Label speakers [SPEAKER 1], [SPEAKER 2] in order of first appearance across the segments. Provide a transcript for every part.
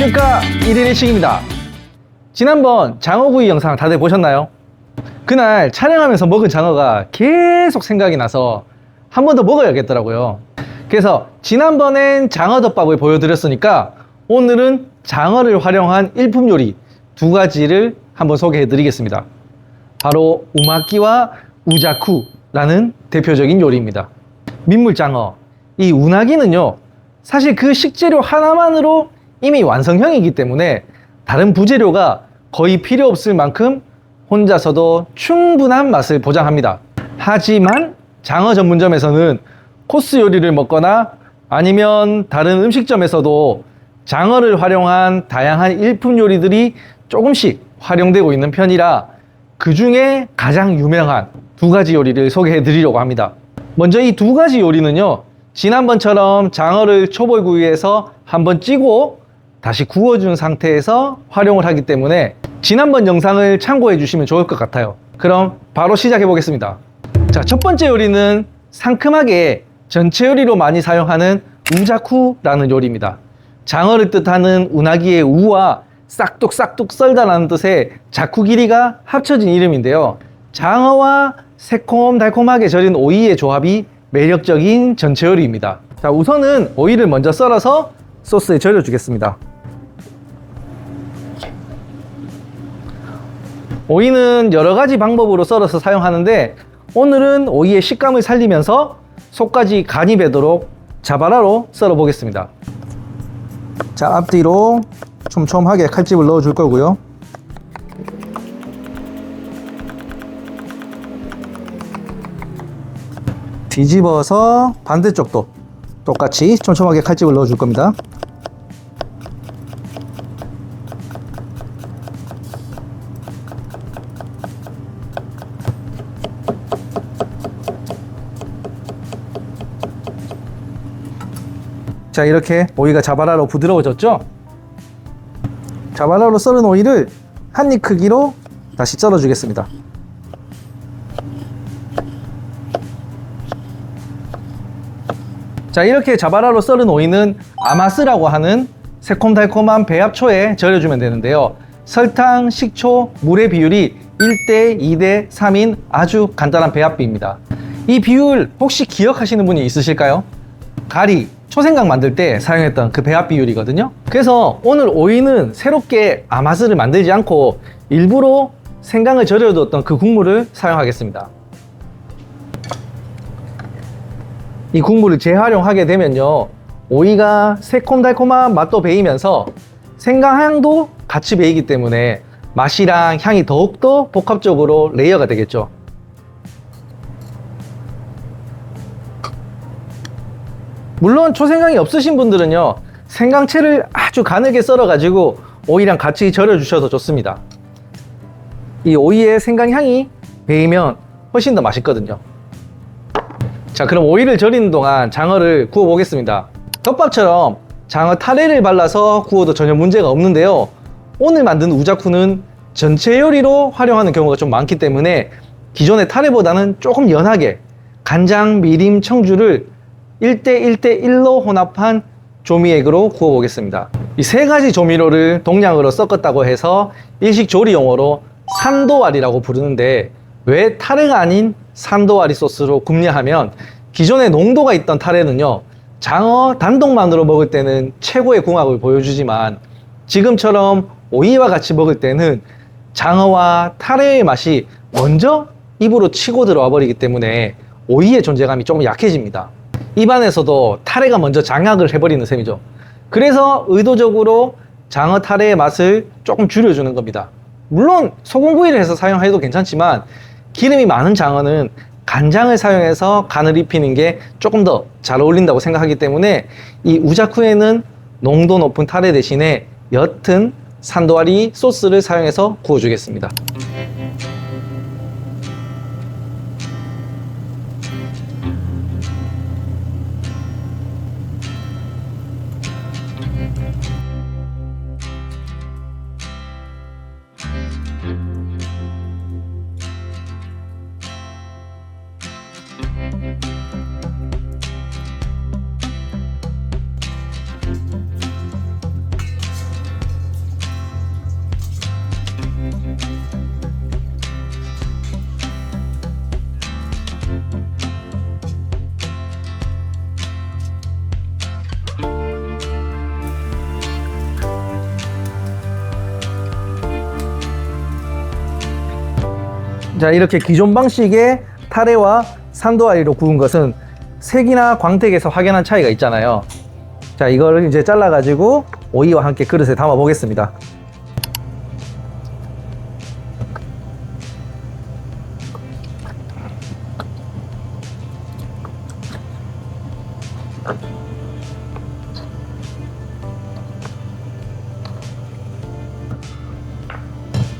[SPEAKER 1] 안녕하십니까, 1일1식입니다. 지난번 장어구이 영상 다들 보셨나요? 그날 촬영하면서 먹은 장어가 계속 생각이 나서 한 번 더 먹어야겠더라고요. 그래서 지난번엔 장어덮밥을 보여드렸으니까 오늘은 장어를 활용한 일품 요리 두 가지를 한번 소개해 드리겠습니다. 바로 우마끼와 우자쿠라는 대표적인 요리입니다. 민물장어, 이 우나기는요, 사실 그 식재료 하나만으로 이미 완성형이기 때문에 다른 부재료가 거의 필요 없을 만큼 혼자서도 충분한 맛을 보장합니다. 하지만 장어 전문점에서는 코스 요리를 먹거나 아니면 다른 음식점에서도 장어를 활용한 다양한 일품 요리들이 조금씩 활용되고 있는 편이라 그 중에 가장 유명한 두 가지 요리를 소개해 드리려고 합니다. 먼저 이 두 가지 요리는요, 지난번처럼 장어를 초벌구이에서 한번 찌고 다시 구워준 상태에서 활용을 하기 때문에 지난번 영상을 참고해 주시면 좋을 것 같아요. 그럼 바로 시작해 보겠습니다. 자, 첫 번째 요리는 상큼하게 전체 요리로 많이 사용하는 우자쿠라는 요리입니다. 장어를 뜻하는 우나기의 우와 싹둑싹둑 썰다라는 뜻의 자쿠 길이가 합쳐진 이름인데요. 장어와 새콤달콤하게 절인 오이의 조합이 매력적인 전체 요리입니다. 자, 우선은 오이를 먼저 썰어서 소스에 절여 주겠습니다. 오이는 여러 가지 방법으로 썰어서 사용하는데 오늘은 오이의 식감을 살리면서 속까지 간이 배도록 자바라로 썰어 보겠습니다. 자, 앞뒤로 촘촘하게 칼집을 넣어 줄 거고요. 뒤집어서 반대쪽도 똑같이 촘촘하게 칼집을 넣어 줄 겁니다. 자, 이렇게 오이가 자바라로 부드러워졌죠? 자바라로 썰은 오이를 한 입 크기로 다시 썰어 주겠습니다. 자, 이렇게 자바라로 썰은 오이는 아마스라고 하는 새콤달콤한 배합초에 절여주면 되는데요. 설탕, 식초, 물의 비율이 1대 2대 3인 아주 간단한 배합비입니다. 이 비율 혹시 기억하시는 분이 있으실까요? 가리, 초생강 만들 때 사용했던 그 배합 비율이거든요. 그래서 오늘 오이는 새롭게 아마스를 만들지 않고 일부러 생강을 절여두었던 그 국물을 사용하겠습니다. 이 국물을 재활용하게 되면요, 오이가 새콤달콤한 맛도 배이면서 생강 향도 같이 배이기 때문에 맛이랑 향이 더욱더 복합적으로 레이어가 되겠죠. 물론 초생강이 없으신 분들은요, 생강채를 아주 가늘게 썰어 가지고 오이랑 같이 절여 주셔도 좋습니다. 이 오이의 생강향이 배이면 훨씬 더 맛있거든요. 자, 그럼 오이를 절이는 동안 장어를 구워 보겠습니다. 덮밥처럼 장어 타레를 발라서 구워도 전혀 문제가 없는데요, 오늘 만든 우자쿠는 전체 요리로 활용하는 경우가 좀 많기 때문에 기존의 타레보다는 조금 연하게 간장, 미림, 청주를 1대1대1로 혼합한 조미액으로 구워 보겠습니다. 이 세 가지 조미료를 동량으로 섞었다고 해서 일식 조리 용어로 산도와리라고 부르는데, 왜 타레가 아닌 산도와리 소스로 굽냐 하면 기존에 농도가 있던 타레는요, 장어 단독만으로 먹을 때는 최고의 궁합을 보여주지만 지금처럼 오이와 같이 먹을 때는 장어와 타레의 맛이 먼저 입으로 치고 들어와 버리기 때문에 오이의 존재감이 조금 약해집니다. 입안에서도 타레가 먼저 장악을 해버리는 셈이죠. 그래서 의도적으로 장어 타레의 맛을 조금 줄여주는 겁니다. 물론 소금구이를 해서 사용해도 괜찮지만 기름이 많은 장어는 간장을 사용해서 간을 입히는 게 조금 더 잘 어울린다고 생각하기 때문에 이 우자쿠에는 농도 높은 타레 대신에 옅은 산도와리 소스를 사용해서 구워주겠습니다. 자, 이렇게 기존 방식의 타레와 산도아리로 구운 것은 색이나 광택에서 확연한 차이가 있잖아요. 자, 이걸 이제 잘라가지고 오이와 함께 그릇에 담아 보겠습니다.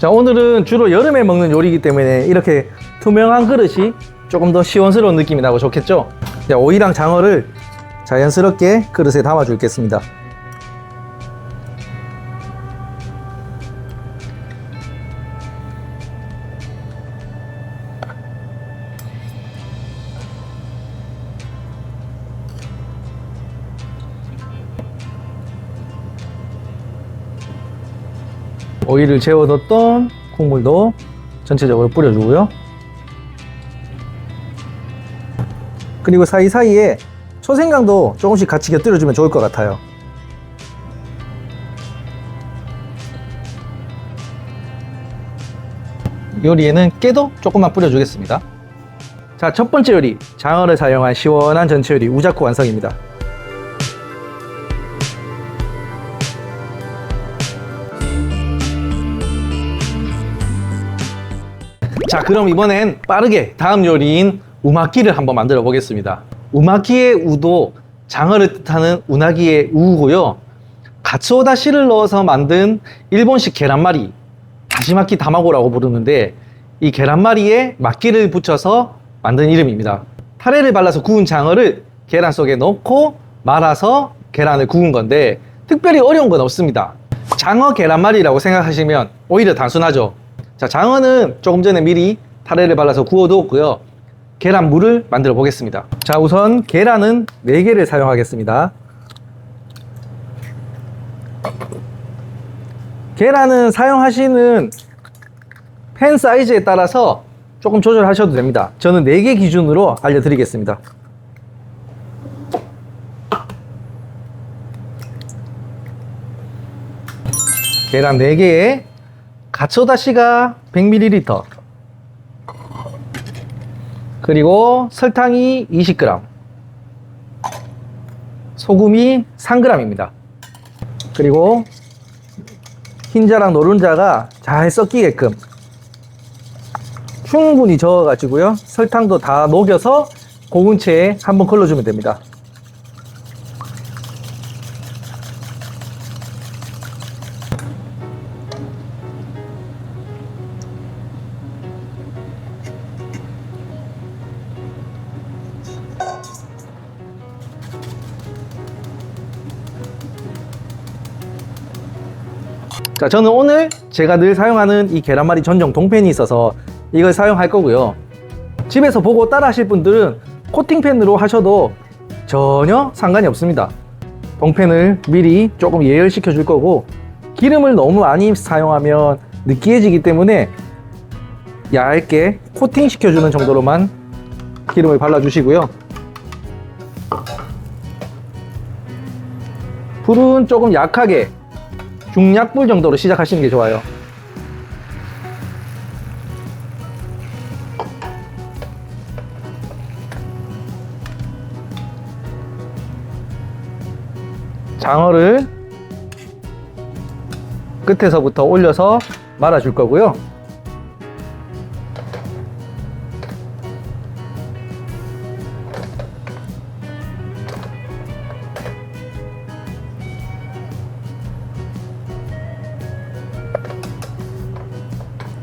[SPEAKER 1] 자, 오늘은 주로 여름에 먹는 요리이기 때문에 이렇게 투명한 그릇이 조금 더 시원스러운 느낌이 나고 좋겠죠? 자, 오이랑 장어를 자연스럽게 그릇에 담아 주겠습니다. 오이를 재워뒀던 국물도 전체적으로 뿌려주고요. 그리고 사이사이에 초생강도 조금씩 같이 곁들여주면 좋을 것 같아요. 요리에는 깨도 조금만 뿌려주겠습니다. 자, 첫 번째 요리, 장어를 사용한 시원한 전체 요리 우자쿠 완성입니다. 자, 그럼 이번엔 빠르게 다음 요리인 우마키를 한번 만들어 보겠습니다. 우마키의 우도 장어를 뜻하는 우나기의 우고요. 가츠오다 씨를 넣어서 만든 일본식 계란말이, 다시마키 다마고라고 부르는데 이 계란말이에 막기를 붙여서 만든 이름입니다. 타레를 발라서 구운 장어를 계란 속에 넣고 말아서 계란을 구운 건데 특별히 어려운 건 없습니다. 장어 계란말이라고 생각하시면 오히려 단순하죠. 자, 장어는 조금 전에 미리 타레를 발라서 구워두었고요. 계란물을 만들어 보겠습니다. 자, 우선 계란은 4개를 사용하겠습니다. 계란은 사용하시는 팬 사이즈에 따라서 조금 조절하셔도 됩니다. 저는 4개 기준으로 알려드리겠습니다. 계란 4개에 가츠오다시가 100ml, 그리고 설탕이 20g, 소금이 3g입니다. 그리고 흰자랑 노른자가 잘 섞이게끔 충분히 저어가지고요. 설탕도 다 녹여서 고운 채에 한번 걸러주면 됩니다. 자, 저는 오늘 제가 늘 사용하는 이 계란말이 전용 동팬이 있어서 이걸 사용할 거고요. 집에서 보고 따라 하실 분들은 코팅팬으로 하셔도 전혀 상관이 없습니다. 동팬을 미리 조금 예열시켜 줄 거고, 기름을 너무 많이 사용하면 느끼해지기 때문에 얇게 코팅 시켜주는 정도로만 기름을 발라주시고요. 불은 조금 약하게 중약불 정도로 시작하시는 게 좋아요. 장어를 끝에서부터 올려서 말아줄 거고요.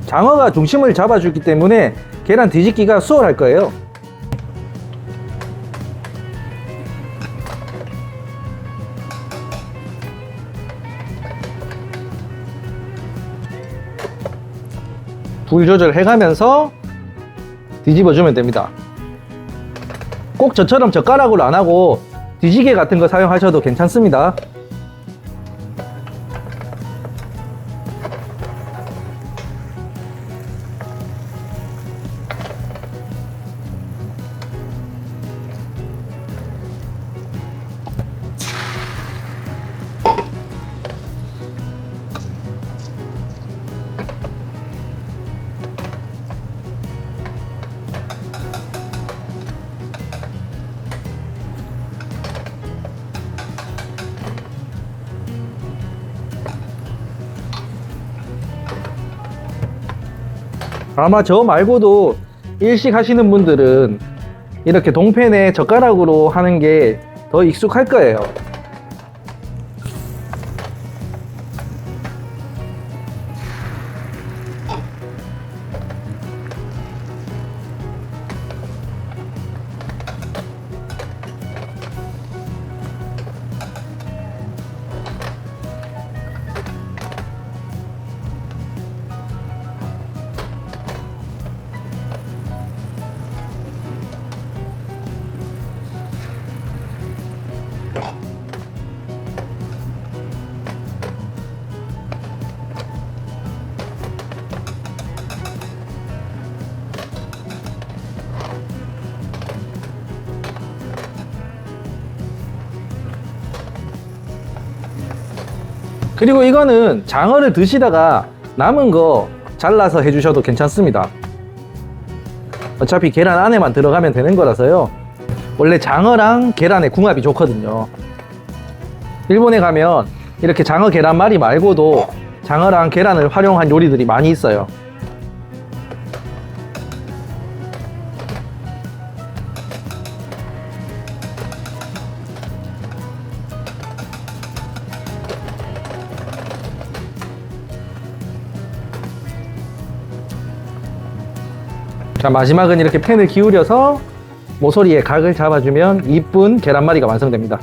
[SPEAKER 1] 장어가 중심을 잡아주기 때문에 계란 뒤집기가 수월할 거예요. 불 조절해가면서 뒤집어주면 됩니다. 꼭 저처럼 젓가락으로 안 하고 뒤지개 같은 거 사용하셔도 괜찮습니다. 아마 저 말고도 일식 하시는 분들은 이렇게 동팬에 젓가락으로 하는 게 더 익숙할 거예요. 그리고 이거는 장어를 드시다가 남은 거 잘라서 해주셔도 괜찮습니다. 어차피 계란 안에만 들어가면 되는 거라서요. 원래 장어랑 계란의 궁합이 좋거든요. 일본에 가면 이렇게 장어 계란말이 말고도 장어랑 계란을 활용한 요리들이 많이 있어요. 자, 마지막은 이렇게 팬을 기울여서 모서리에 각을 잡아주면 이쁜 계란말이가 완성됩니다.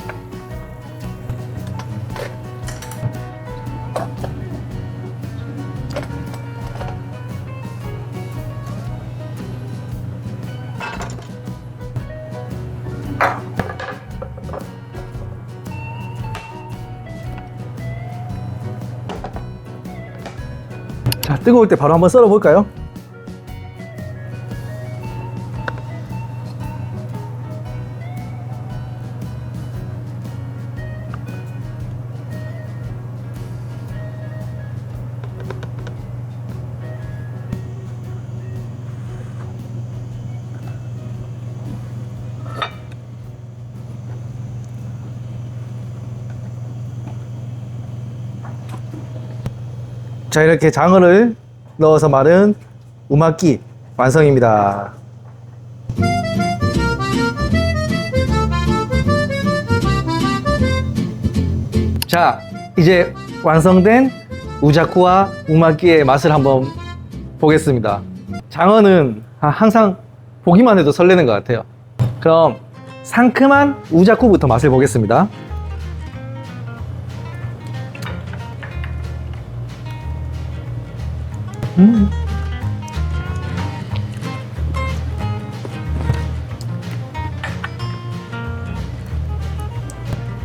[SPEAKER 1] 자, 뜨거울 때 바로 한번 썰어 볼까요? 자, 이렇게 장어를 넣어서 마른 우마끼 완성입니다. 자, 이제 완성된 우자쿠와 우마끼의 맛을 한번 보겠습니다. 장어는 항상 보기만 해도 설레는 것 같아요. 그럼 상큼한 우자쿠부터 맛을 보겠습니다.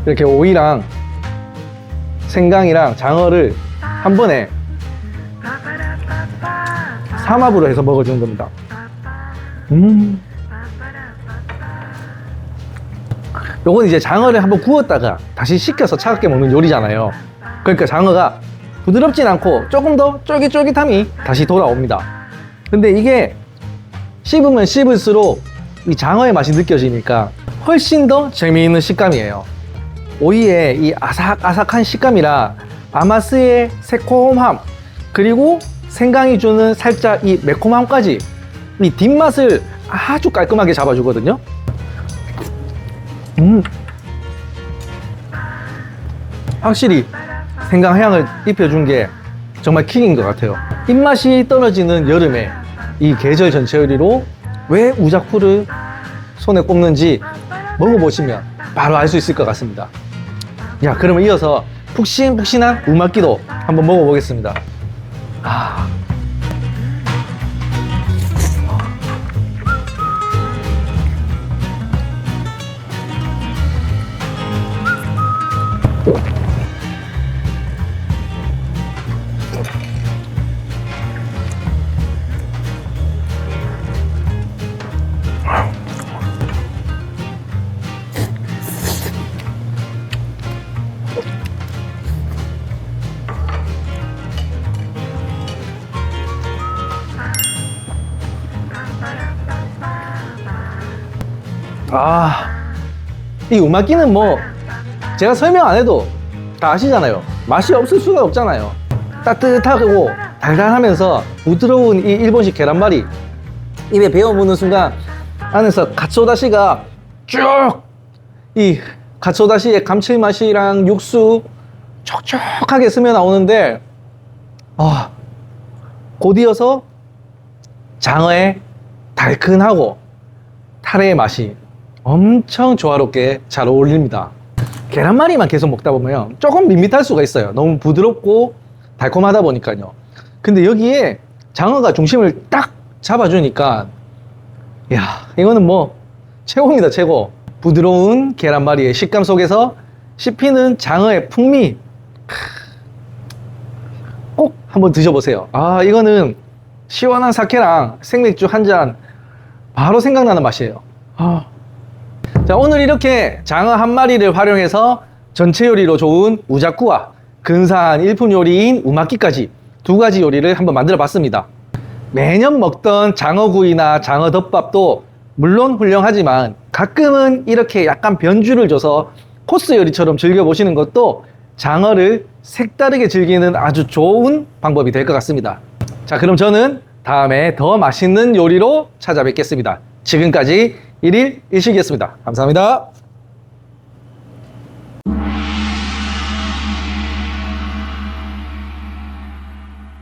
[SPEAKER 1] 이렇게 오이랑 생강이랑 장어를 한 번에 삼합으로 해서 먹어주는 겁니다. 요건 이제 장어를 한번 구웠다가 다시 식혀서 차갑게 먹는 요리잖아요. 그러니까 장어가 부드럽진 않고 조금 더 쫄깃쫄깃함이 다시 돌아옵니다. 근데 이게 씹으면 씹을수록 이 장어의 맛이 느껴지니까 훨씬 더 재미있는 식감이에요. 오이의 이 아삭아삭한 식감이라 아마스의 새콤함, 그리고 생강이 주는 살짝 이 매콤함까지 이 뒷맛을 아주 깔끔하게 잡아주거든요. 확실히 생강 향을 입혀준 게 정말 킥인 것 같아요. 입맛이 떨어지는 여름에 이 계절 전체 요리로 왜 우자쿠를 손에 꼽는지 먹어보시면 바로 알 수 있을 것 같습니다. 야, 그러면 이어서 푹신푹신한 우마끼도 한번 먹어보겠습니다. 이 우마끼는 뭐 제가 설명 안 해도 다 아시잖아요. 맛이 없을 수가 없잖아요. 따뜻하고 달달하면서 부드러운 이 일본식 계란말이 입에 베어 무는 순간 안에서 가츠오다시가 쭉 이 가츠오다시의 감칠맛이랑 육수 촉촉하게 스며 나오는데 곧이어서 장어의 달큰하고 타레의 맛이 엄청 조화롭게 잘 어울립니다. 계란말이만 계속 먹다 보면 조금 밋밋할 수가 있어요. 너무 부드럽고 달콤하다 보니까요. 근데 여기에 장어가 중심을 딱 잡아주니까 이야, 이거는 뭐 최고입니다. 최고. 부드러운 계란말이의 식감 속에서 씹히는 장어의 풍미, 꼭 한번 드셔보세요. 이거는 시원한 사케랑 생맥주 한 잔 바로 생각나는 맛이에요. 자, 오늘 이렇게 장어 한 마리를 활용해서 전체 요리로 좋은 우자쿠와 근사한 일품 요리인 우마키까지 두 가지 요리를 한번 만들어 봤습니다. 매년 먹던 장어구이나 장어덮밥도 물론 훌륭하지만 가끔은 이렇게 약간 변주를 줘서 코스 요리처럼 즐겨보시는 것도 장어를 색다르게 즐기는 아주 좋은 방법이 될 것 같습니다. 자, 그럼 저는 다음에 더 맛있는 요리로 찾아뵙겠습니다. 지금까지 1일 1식이었습니다. 감사합니다.